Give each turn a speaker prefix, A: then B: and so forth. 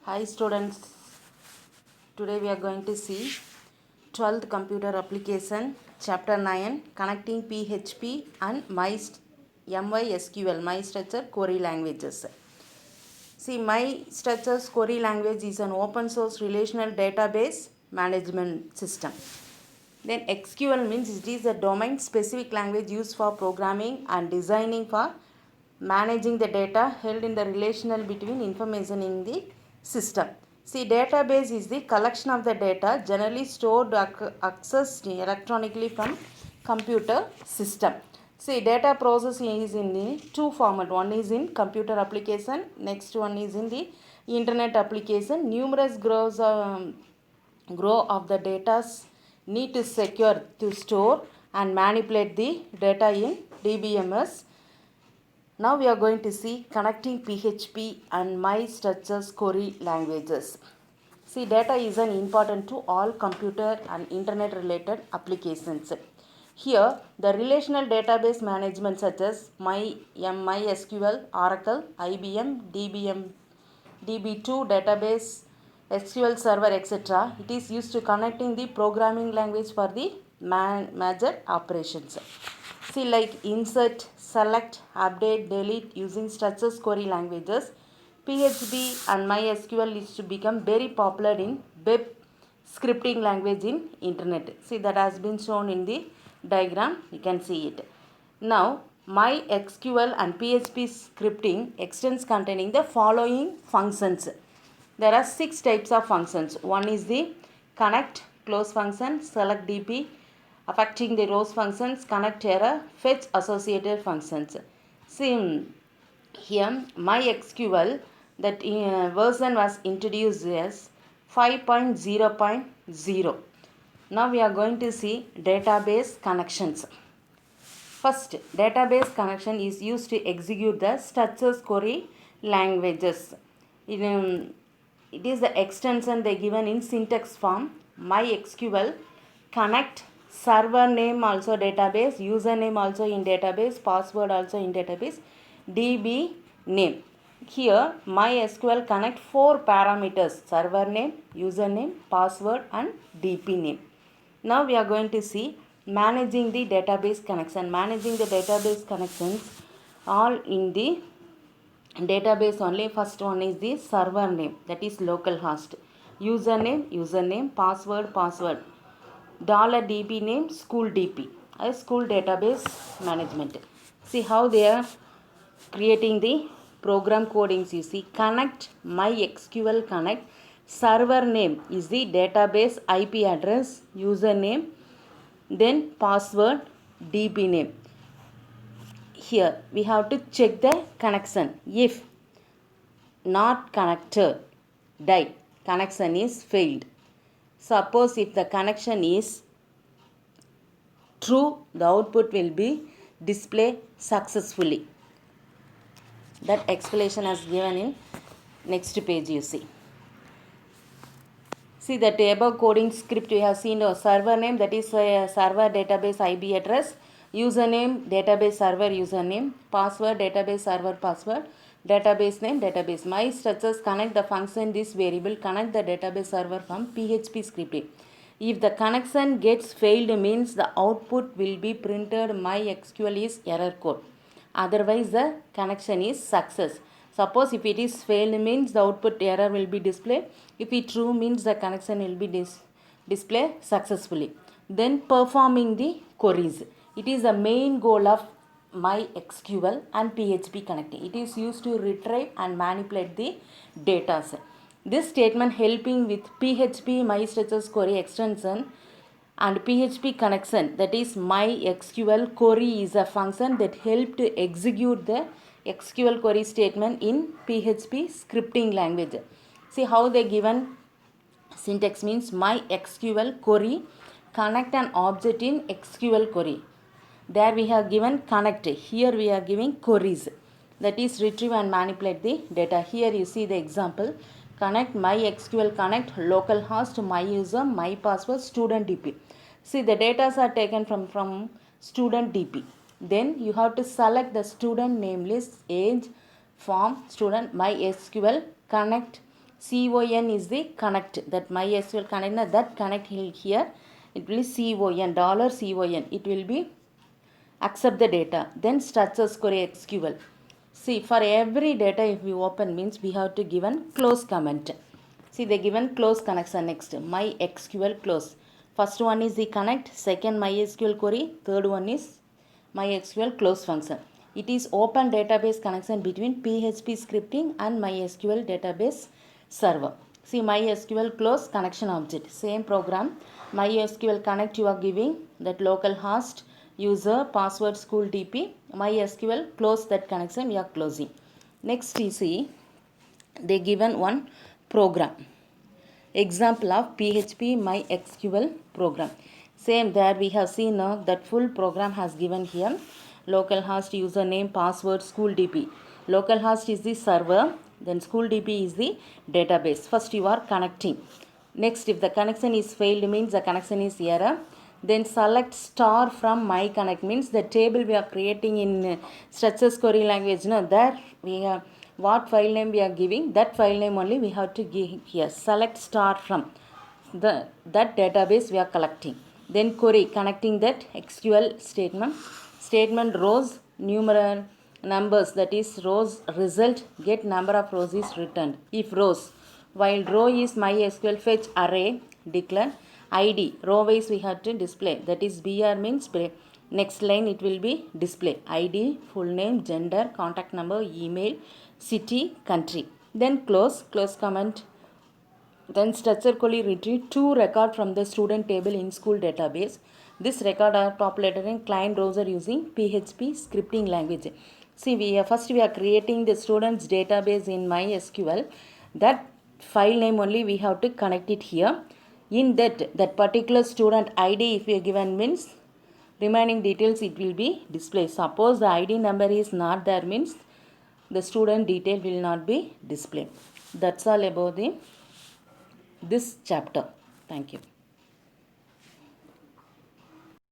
A: Hi students, today we are going to see 12th computer application chapter 9 connecting PHP and MySQL, MyStructure query languages. See, MyStructure's query language is an open source relational database management system. Then SQL means it is a domain specific language used for programming and designing for managing the data held in the relational between information in the system. See, database is the collection of the data generally stored accessed electronically from computer system. See, data processing is in the two format. One is in computer application, next one is in the internet application. Numerous grow of the data need to secure to store and manipulate the data in DBMS. Now we are going to see connecting PHP and MyStructure's query languages. See, data is an important to all computer and internet related applications. Here, the relational database management such as MySQL, Oracle, IBM, DB2 database, SQL server, etc. It is used to connecting the programming language for the major operations. See, like insert, select, update, delete using structures query languages. PHP and MySQL is to become very popular in web scripting language in internet. See, that has been shown in the diagram. You can see it. Now, MySQL and PHP scripting extends containing the following functions. There are 6 types of functions. One is the connect, close function, select DP, affecting the rows functions, connect error, fetch associated functions. See, here MySQL that version was introduced as 5.0.0. Now we are going to see database connections. First, database connection is used to execute the structures query languages. It is the extension they given in syntax form. MySQL connect, server name also database, username also in database, password also in database, DB name. Here MySQL connect 4 parameters: server name, username, password and DP name. Now we are going to see managing the database connection. Managing the database connections all in the database only. First one is the server name, that is localhost. Username, password, $DB name, school DP, a school database management. See how they are creating the program codings. You see, connect, MySQL connect, server name is the database IP address, username, then password, DB name. Here we have to check the connection. If not connected, die, connection is failed. Suppose if the connection is true, the output will be displayed successfully. That explanation is given in next page. You see that above coding script we have seen a server name, that is a server database IP address, username database server username, password database server password, database name database. MyStructures connect the function this variable connect the database server from PHP scripting. If the connection gets failed means the output will be printed MySQL is error code. Otherwise the connection is success. Suppose if it is failed means the output error will be displayed. If it true means the connection will be displayed successfully. Then performing the queries. It is the main goal of MySQL and PHP connecting. It is used to retrieve and manipulate the data. This statement helping with PHP MyStructures query extension and PHP connection, that is MySQL query is a function that help to execute the SQL query statement in PHP scripting language. See how they given syntax means MySQL query connect an object in SQL query. There we have given connect. Here we are giving queries, that is retrieve and manipulate the data. Here you see the example. Connect MySQL connect localhost my user my password student DP. See the data are taken from student DP. Then you have to select the student name list, age, form, student, MySQL connect con is the connect, that MySQL connect, that connect here, it will be con, $con, it will be accept the data. Then structures query SQL. See, for every data if we open means we have to given close comment. See, they given close connection next. MySQL close. First one is the connect, second MySQL query, third one is MySQL close function. It is open database connection between PHP scripting and MySQL database server. See, MySQL close connection object. Same program. MySQL connect you are giving that local host user password school dp. MySQL close that connection we are closing. Next you see they given one program. Example of PHP MySQL program. Same there we have seen that full program has given here. Localhost username password school dp. Localhost is the server, then school dp is the database. First you are connecting. Next if the connection is failed means the connection is error. Then select star from my connect means the table we are creating in structures query language. No, there we have what file name we are giving, that file name only we have to give here. Select star from that database we are collecting. Then query connecting that SQL statement rows numeral numbers, that is rows result get number of rows is returned. If rows, while row is MySQL fetch array declare id, row wise we have to display, that is br means next line it will be display id, full name, gender, contact number, email, city, country. Then close comment. Then structure query retrieve two record from the student table in school database. This record are populated in client browser using PHP scripting language. See, first we are creating the students database in MySQL. That file name only we have to connect it here. In that particular student ID if you are given means remaining details it will be displayed. Suppose the ID number is not there means the student detail will not be displayed. That's all about this chapter. Thank you.